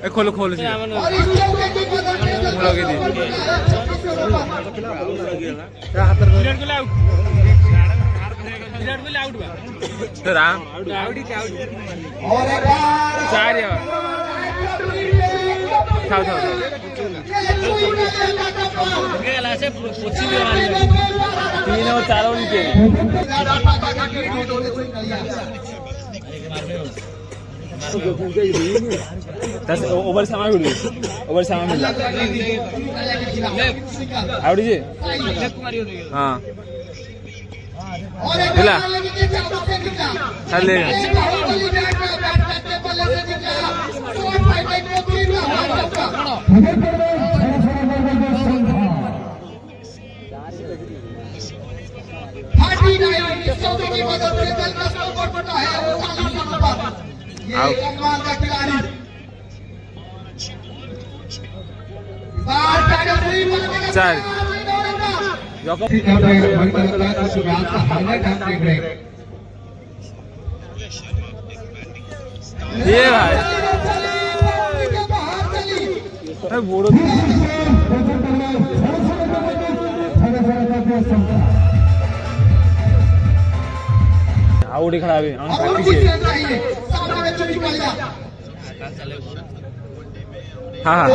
खोलो खोलो तीन और चारों नीचे ओवर सामान ओवर सामान मिला आवड़ी जी हाँ मिला चल चल ये भाई बोलो आउट खड़ा भी हाँ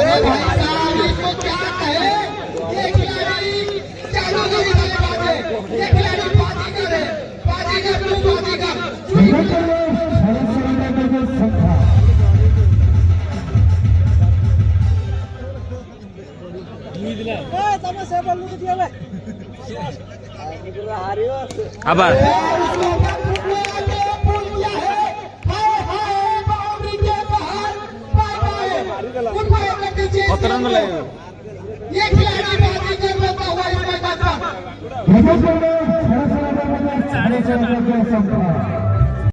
अब कतरन में लगेगा ये खिलाड़ी बाजी कर लेता हुआ इस मैदान का